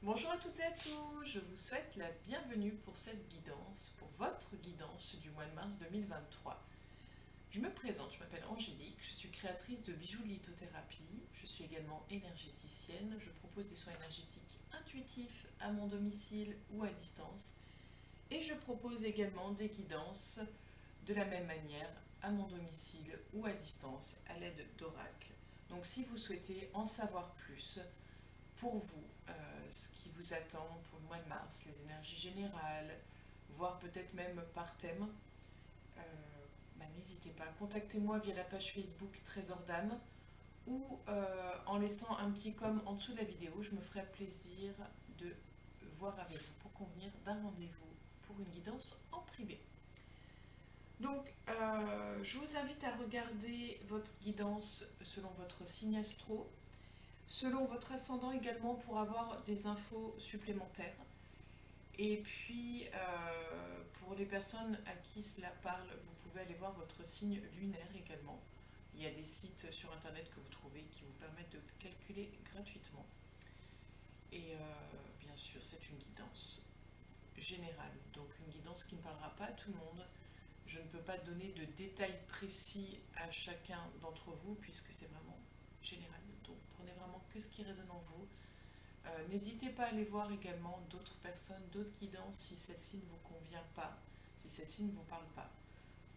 Bonjour à toutes et à tous, je vous souhaite la bienvenue pour cette guidance, pour votre guidance du mois de mars 2023. Je me présente, je m'appelle Angélique, je suis créatrice de bijoux de lithothérapie, je suis également énergéticienne, je propose des soins énergétiques intuitifs à mon domicile ou à distance et je propose également des guidances de la même manière à mon domicile ou à distance à l'aide d'oracles. Donc si vous souhaitez en savoir plus, pour vous, ce qui vous attend pour le mois de mars, les énergies générales, voire peut-être même par thème, euh, n'hésitez pas, contactez-moi via la page Facebook Trésor d'âme ou en laissant un petit com en dessous de la vidéo. Je me ferai plaisir de voir avec vous pour convenir d'un rendez-vous pour une guidance en privé. Donc, je vous invite à regarder votre guidance selon votre signe astro, selon votre ascendant également pour avoir des infos supplémentaires. Et puis, pour les personnes à qui cela parle, vous pouvez aller voir votre signe lunaire également. Il y a des sites sur internet que vous trouvez qui vous permettent de calculer gratuitement. Et bien sûr, c'est une guidance générale, donc une guidance qui ne parlera pas à tout le monde. Je ne peux pas donner de détails précis à chacun d'entre vous puisque c'est vraiment général. Donc prenez vraiment que ce qui résonne en vous. N'hésitez pas à aller voir également d'autres personnes, d'autres guidances si celle-ci ne vous convient pas, si celle-ci ne vous parle pas.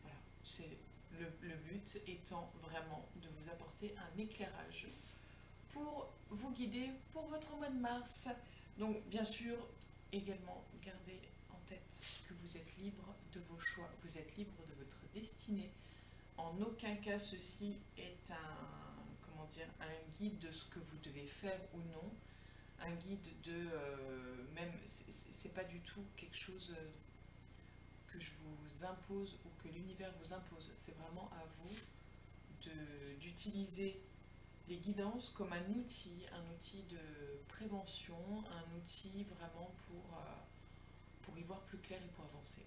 Voilà, c'est le but étant vraiment de vous apporter un éclairage pour vous guider pour votre mois de mars. Donc bien sûr, également gardez en tête que vous êtes libre de vos choix, vous êtes libre de votre destinée. En aucun cas ceci est un guide de ce que vous devez faire ou non, un guide de même c'est pas du tout quelque chose que je vous impose ou que l'univers vous impose. C'est vraiment à vous d'utiliser les guidances comme un outil de prévention, un outil vraiment pour y voir plus clair et pour avancer.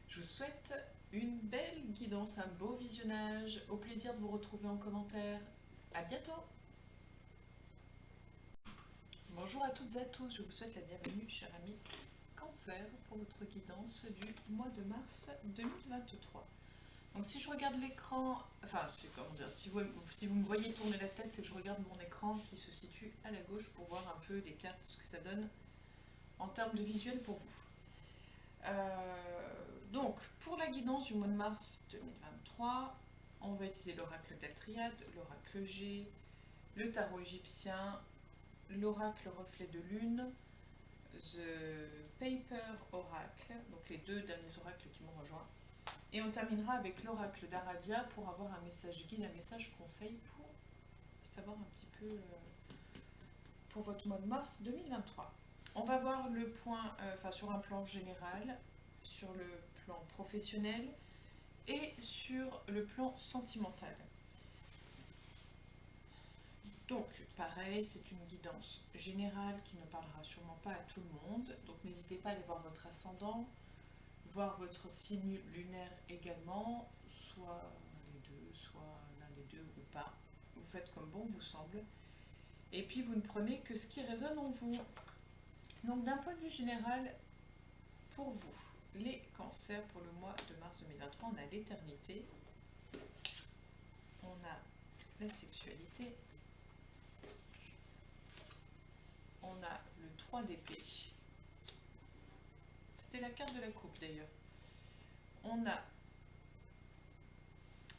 Je vous souhaite une belle guidance, un beau visionnage, au plaisir de vous retrouver en commentaire. À bientôt! Bonjour à toutes et à tous, je vous souhaite la bienvenue, chers amis Cancer, pour votre guidance du mois de mars 2023. Donc si je regarde l'écran, enfin c'est comment dire, si vous me voyez tourner la tête, c'est que je regarde mon écran qui se situe à la gauche pour voir un peu les cartes, ce que ça donne en termes de visuel pour vous. Donc pour la guidance du mois de mars 2023, on va utiliser l'oracle de la Triade, l'oracle G, le tarot égyptien, l'oracle reflet de lune, The Paper Oracle, donc les deux derniers oracles qui m'ont rejoint. Et on terminera avec l'oracle d'Aradia pour avoir un message guide, un message conseil pour savoir un petit peu pour votre mois de mars 2023. On va voir le point, sur un plan général, sur le plan professionnel et sur le plan sentimental. Donc, pareil, c'est une guidance générale qui ne parlera sûrement pas à tout le monde. Donc, n'hésitez pas à aller voir votre ascendant, voir votre signe lunaire également, soit les deux, soit l'un des deux ou pas. Vous faites comme bon vous semble. Et puis, vous ne prenez que ce qui résonne en vous. Donc, d'un point de vue général, pour vous, les cancers pour le mois de mars 2023, on a l'éternité, on a la sexualité, on a le 3 d'épée. C'était la carte de la coupe d'ailleurs. On a,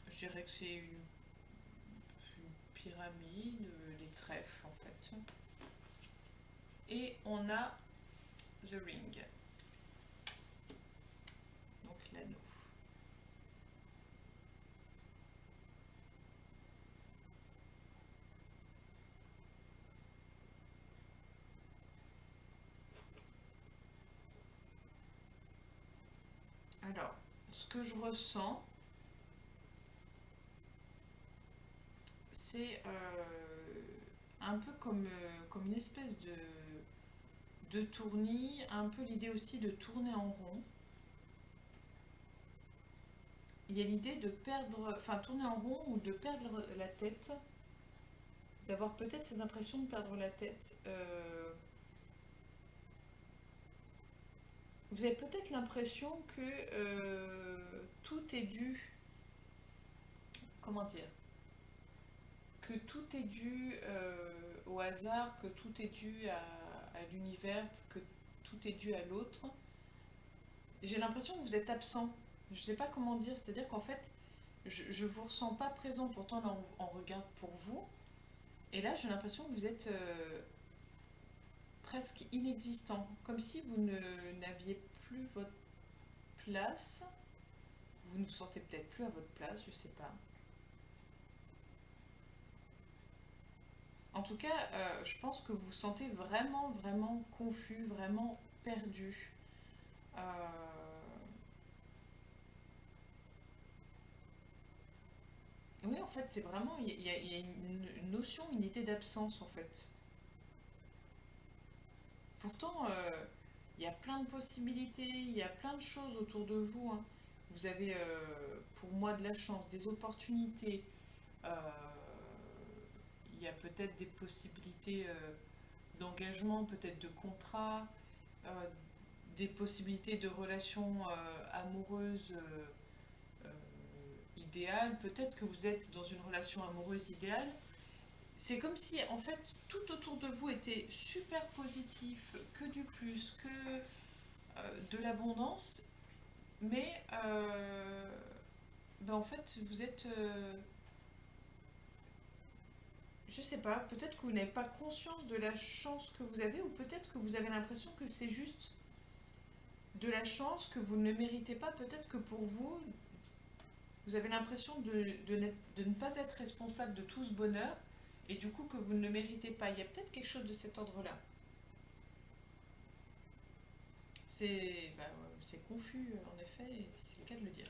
je dirais que c'est une pyramide, les trèfles en fait. Et on a The Ring, donc l'anneau. Alors, ce que je ressens, c'est un peu comme une espèce de tournis, un peu l'idée aussi de tourner en rond. Il y a l'idée de perdre, tourner en rond ou de perdre la tête, d'avoir peut-être cette impression de perdre la tête. vous avez peut-être l'impression que tout est dû, comment dire, que tout est dû au hasard, que tout est dû à l'univers, que tout est dû à l'autre. J'ai l'impression que vous êtes absent. Je ne sais pas comment dire, c'est-à-dire qu'en fait, je ne vous ressens pas présent, pourtant là on regarde pour vous. Et là j'ai l'impression que vous êtes presque inexistant, comme si vous n'aviez plus votre place. Vous ne vous sentez peut-être plus à votre place, je ne sais pas. En tout cas, je pense que vous vous sentez vraiment, vraiment confus, vraiment perdu. Euh, Oui, en fait, c'est vraiment, il y a une notion, une idée d'absence, en fait. Pourtant, il y a plein de possibilités, il y a plein de choses autour de vous, hein. Vous avez, pour moi, de la chance, des opportunités. euh, il y a peut-être des possibilités d'engagement, peut-être de contrat, euh, des possibilités de relations amoureuses euh, idéales. Peut-être que vous êtes dans une relation amoureuse idéale. C'est comme si, en fait, tout autour de vous était super positif, que du plus, que de l'abondance, mais ben, en fait, vous êtes, je sais pas, peut-être que vous n'avez pas conscience de la chance que vous avez, ou peut-être que vous avez l'impression que c'est juste de la chance que vous ne méritez pas, peut-être que pour vous, vous avez l'impression de ne pas être responsable de tout ce bonheur, et du coup que vous ne le méritez pas. Il y a peut-être quelque chose de cet ordre-là. C'est bah, c'est confus, en effet, et c'est le cas de le dire.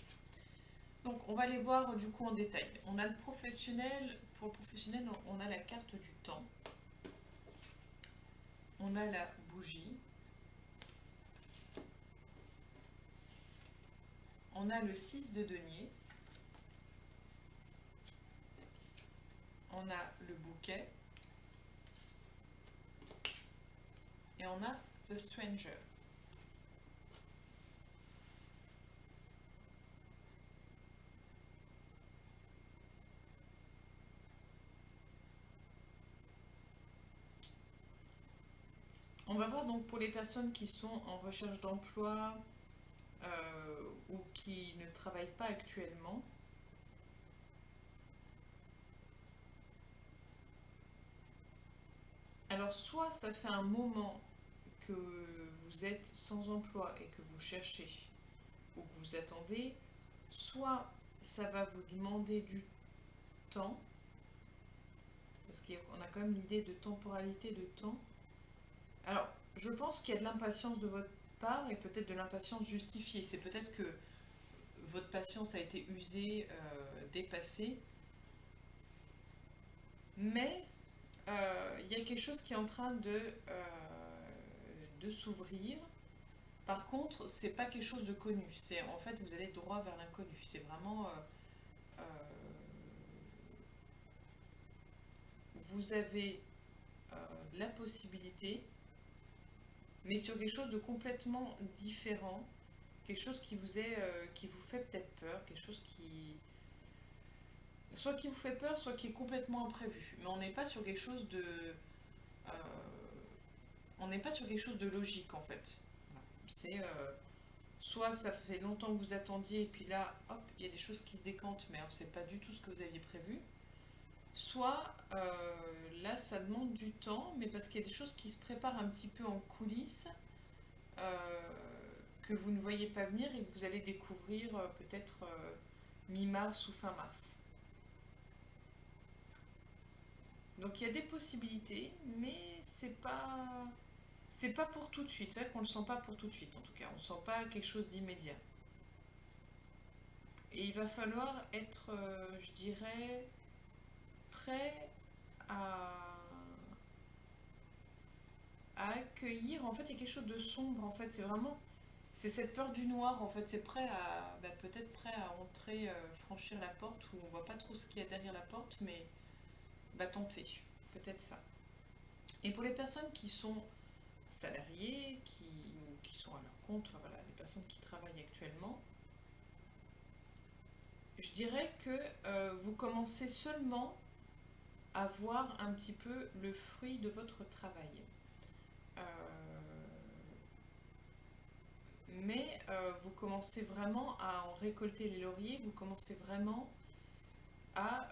Donc, on va les voir du coup en détail. On a le professionnel. Pour le professionnel, on a la carte du temps. On a la bougie. On a le 6 de denier. On a le bouquet. Et on a The Stranger. On va voir donc pour les personnes qui sont en recherche d'emploi ou qui ne travaillent pas actuellement. Alors, soit ça fait un moment que vous êtes sans emploi et que vous cherchez ou que vous attendez, soit ça va vous demander du temps, parce qu'on a quand même l'idée de temporalité de temps. Alors, je pense qu'il y a de l'impatience de votre part et peut-être de l'impatience justifiée. C'est peut-être que votre patience a été usée, dépassée, mais il y a quelque chose qui est en train de s'ouvrir. Par contre, c'est pas quelque chose de connu. C'est en fait, vous allez droit vers l'inconnu. C'est vraiment, euh, vous avez de la possibilité, mais sur quelque chose de complètement différent, quelque chose qui vous fait peut-être peur, quelque chose qui, soit qui vous fait peur, soit qui est complètement imprévu. Mais on n'est pas sur quelque chose de, euh, on n'est pas sur quelque chose de logique en fait. Voilà. C'est soit ça fait longtemps que vous attendiez et puis là, hop, il y a des choses qui se décantent, mais alors c'est pas du tout ce que vous aviez prévu. Soit là, ça demande du temps, mais parce qu'il y a des choses qui se préparent un petit peu en coulisses euh, que vous ne voyez pas venir et que vous allez découvrir peut-être mi-mars ou fin mars. Donc il y a des possibilités, mais c'est pas pour tout de suite. C'est vrai qu'on le sent pas pour tout de suite en tout cas. On sent pas quelque chose d'immédiat. Et il va falloir être, je dirais, prêt à, à accueillir. En fait, il y a quelque chose de sombre. En fait, c'est vraiment, c'est cette peur du noir. En fait, c'est prêt à, bah, peut-être prêt à entrer, franchir la porte où on voit pas trop ce qu'il y a derrière la porte, mais bah tenter. Peut-être ça. Et pour les personnes qui sont salariés, qui sont à leur compte, enfin, voilà, les personnes qui travaillent actuellement, je dirais que vous commencez seulement à voir un petit peu le fruit de votre travail. Euh, mais vous commencez vraiment à en récolter les lauriers, vous commencez vraiment à,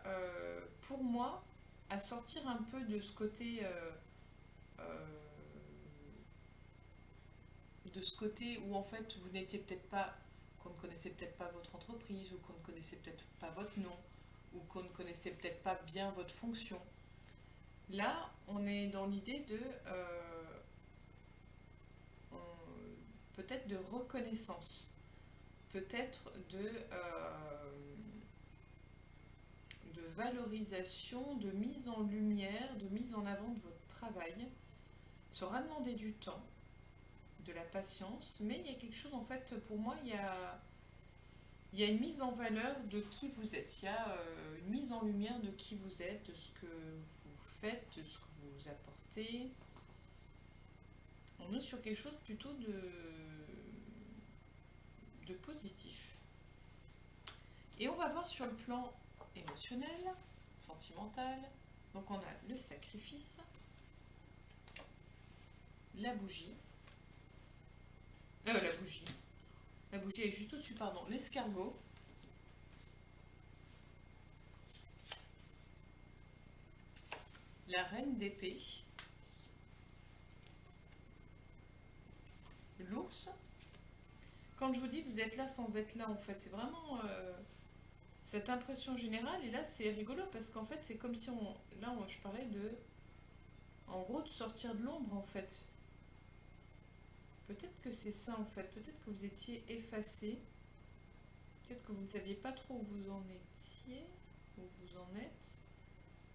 pour moi, à sortir un peu de ce côté, euh, où en fait vous n'étiez peut-être pas, qu'on ne connaissait peut-être pas votre entreprise, ou qu'on ne connaissait peut-être pas votre nom, ou qu'on ne connaissait peut-être pas bien votre fonction. Là, on est dans l'idée de peut-être de reconnaissance, peut-être de valorisation, de mise en lumière, de mise en avant de votre travail. Ça aura demandé du temps, de la patience, mais il y a quelque chose, en fait, pour moi, il y a une mise en valeur de qui vous êtes, il y a une mise en lumière de qui vous êtes, de ce que vous faites, de ce que vous apportez. On est sur quelque chose plutôt de positif. Et on va voir sur le plan émotionnel, sentimental. Donc on a le sacrifice, la bougie, la bougie est juste au-dessus, pardon, l'escargot, la reine d'épée, l'ours. Quand je vous dis vous êtes là sans être là, en fait, c'est vraiment cette impression générale. Et là, c'est rigolo parce qu'en fait, c'est comme si je parlais en gros, de sortir de l'ombre, en fait. Peut-être que c'est ça, en fait. Peut-être que vous étiez effacé. Peut-être que vous ne saviez pas trop où vous en étiez, où vous en êtes.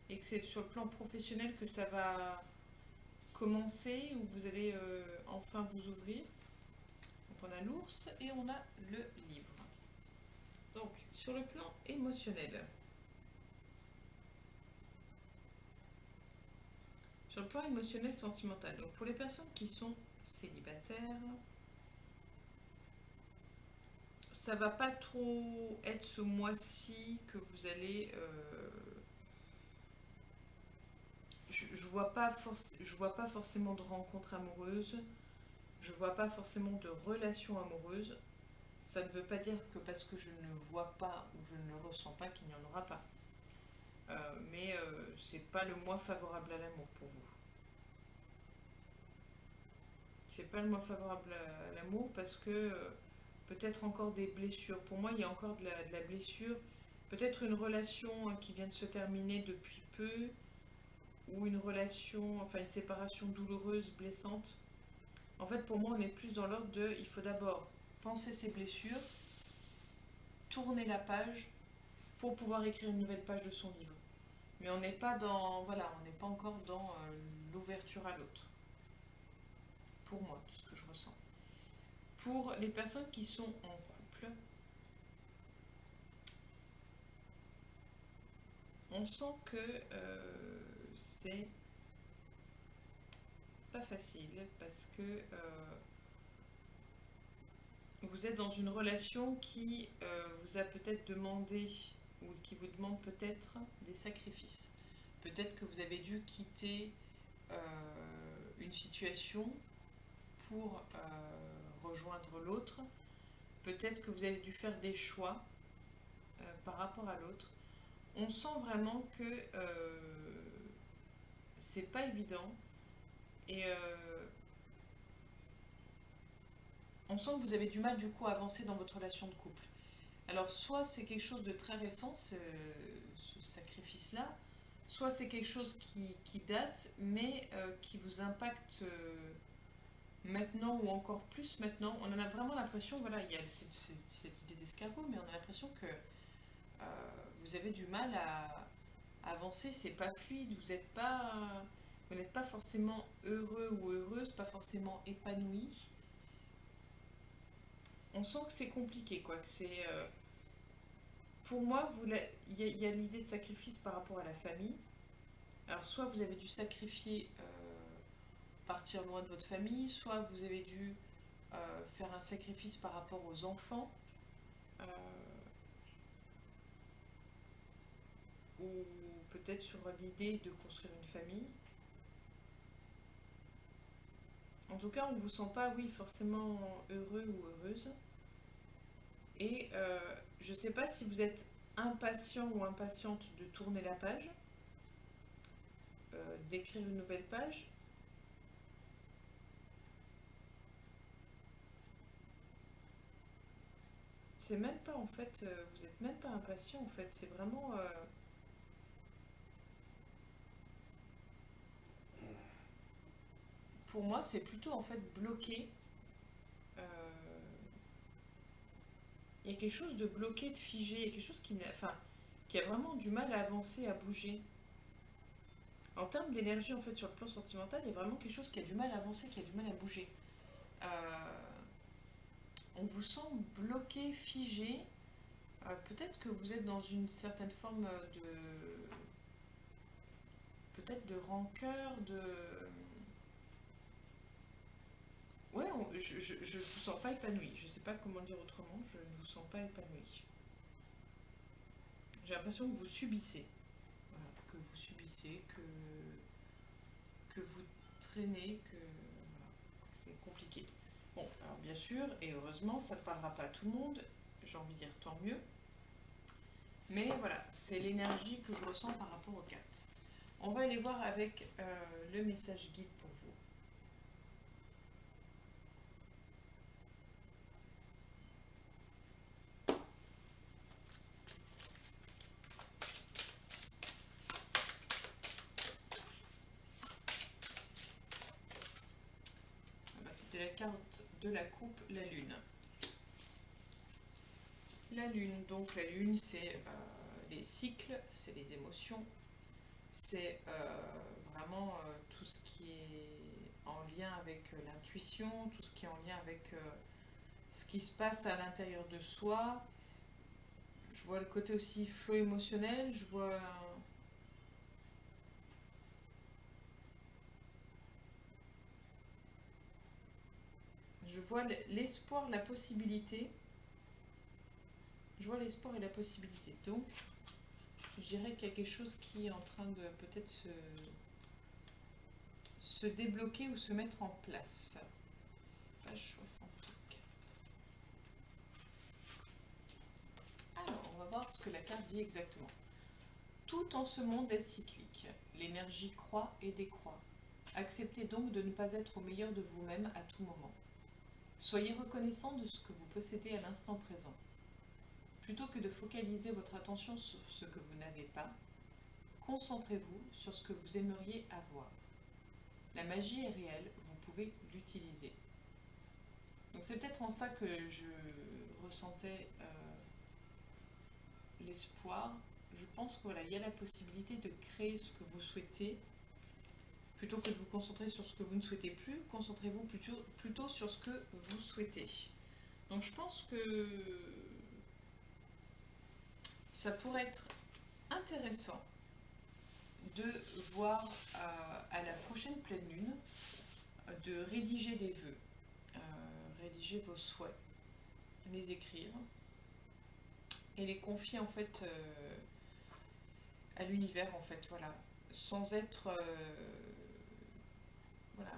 Et que c'est sur le plan professionnel que ça va commencer, où vous allez enfin vous ouvrir. Donc on a l'ours et on a le livre. Donc, sur le plan émotionnel. Sur le plan émotionnel sentimental. Donc pour les personnes qui sont célibataires, ça va pas trop être ce mois-ci que vous allez je vois pas forcément de rencontres amoureuses, je vois pas forcément de relations amoureuses. Ça ne veut pas dire que parce que je ne vois pas ou je ne le ressens pas qu'il n'y en aura pas. Mais c'est pas le mois favorable à l'amour pour vous. C'est pas le mois favorable à l'amour parce que peut-être encore des blessures. Pour moi, il y a encore de la blessure. Peut-être une relation qui vient de se terminer depuis peu, ou une relation, enfin une séparation douloureuse, blessante. En fait, pour moi, on est plus dans l'ordre de, il faut d'abord penser ses blessures, tourner la page pour pouvoir écrire une nouvelle page de son livre. Mais on n'est pas dans, voilà, on n'est pas encore dans l'ouverture à l'autre. Pour moi, tout ce que je ressens. Pour les personnes qui sont en couple, on sent que c'est pas facile parce que vous êtes dans une relation qui vous a peut-être demandé ou qui vous demande peut-être des sacrifices. Peut-être que vous avez dû quitter une situation pour rejoindre l'autre. Peut-être que vous avez dû faire des choix par rapport à l'autre. On sent vraiment que c'est pas évident et on sent que vous avez du mal du coup à avancer dans votre relation de couple. Alors soit c'est quelque chose de très récent, ce sacrifice-là, soit c'est quelque chose qui date, mais qui vous impacte maintenant ou encore plus maintenant. On en a vraiment l'impression, voilà, il y a cette idée d'escargot, mais on a l'impression que vous avez du mal à avancer, c'est pas fluide, vous n'êtes pas forcément heureux ou heureuse, pas forcément épanoui. On sent que c'est compliqué, quoi, que c'est pour moi, il y a l'idée de sacrifice par rapport à la famille. Alors, soit vous avez dû sacrifier partir loin de votre famille, soit vous avez dû faire un sacrifice par rapport aux enfants, ou peut-être sur l'idée de construire une famille. En tout cas, on ne vous sent pas, oui, forcément heureux ou heureuse. Et je ne sais pas si vous êtes impatient ou impatiente de tourner la page, d'écrire une nouvelle page. C'est même pas en fait, vous n'êtes même pas impatient en fait, c'est vraiment... pour moi, c'est plutôt en fait bloqué. Euh, Il y a quelque chose de bloqué, de figé, il y a quelque chose enfin, qui a vraiment du mal à avancer, à bouger. En termes d'énergie, en fait, sur le plan sentimental, il y a vraiment quelque chose qui a du mal à avancer, qui a du mal à bouger. Euh, on vous sent bloqué, figé. Peut-être que vous êtes dans une certaine forme de... peut-être de rancœur, de... Ouais, je ne vous sens pas épanoui. Je ne sais pas comment le dire autrement, je ne vous sens pas épanoui. J'ai l'impression que vous subissez. Voilà, que vous subissez, que vous traînez, voilà, que c'est compliqué. Bon, alors bien sûr, et heureusement, ça ne parlera pas à tout le monde, j'ai envie de dire tant mieux. Mais voilà, c'est l'énergie que je ressens par rapport aux cartes. On va aller voir avec le message guide pour vous. C'était la carte de la coupe, la lune. La lune, donc la lune, c'est les cycles, c'est les émotions, c'est vraiment tout ce qui est en lien avec l'intuition, tout ce qui est en lien avec ce qui se passe à l'intérieur de soi. Je vois le côté aussi flot émotionnel, je vois l'espoir, la possibilité. Je vois l'espoir et la possibilité. Donc, je dirais qu'il y a quelque chose qui est en train de peut-être se débloquer ou se mettre en place. Page 64. Alors, on va voir ce que la carte dit exactement. Tout en ce monde est cyclique. L'énergie croît et décroît. Acceptez donc de ne pas être au meilleur de vous-même à tout moment. Soyez reconnaissant de ce que vous possédez à l'instant présent. Plutôt que de focaliser votre attention sur ce que vous n'avez pas, concentrez-vous sur ce que vous aimeriez avoir. La magie est réelle, vous pouvez l'utiliser. Donc c'est peut-être en ça que je ressentais l'espoir. Je pense qu'il voilà, y a la possibilité de créer ce que vous souhaitez. Plutôt que de vous concentrer sur ce que vous ne souhaitez plus, concentrez-vous plutôt sur ce que vous souhaitez. Donc je pense que ça pourrait être intéressant de voir à la prochaine pleine lune, de rédiger des vœux, rédiger vos souhaits, les écrire et les confier en fait à l'univers en fait, voilà, sans être voilà,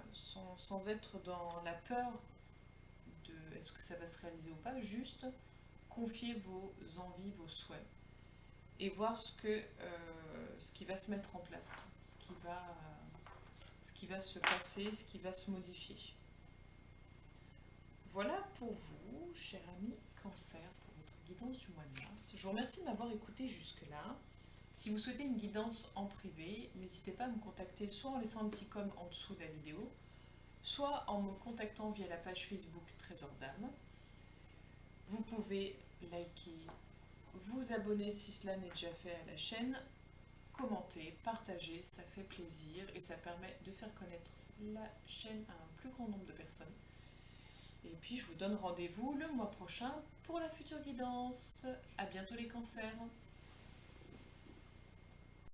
sans être dans la peur de est-ce que ça va se réaliser ou pas, juste confier vos envies, vos souhaits et voir ce qui va se mettre en place, ce qui va se passer, ce qui va se modifier. Voilà pour vous, cher ami Cancer, pour votre guidance du mois de mars. Je vous remercie de m'avoir écouté jusque-là. Si vous souhaitez une guidance en privé, n'hésitez pas à me contacter soit en laissant un petit com en dessous de la vidéo, soit en me contactant via la page Facebook Trésor d'âme. Vous pouvez liker, vous abonner si cela n'est déjà fait à la chaîne, commenter, partager, ça fait plaisir et ça permet de faire connaître la chaîne à un plus grand nombre de personnes. Et puis je vous donne rendez-vous le mois prochain pour la future guidance. À bientôt les cancers.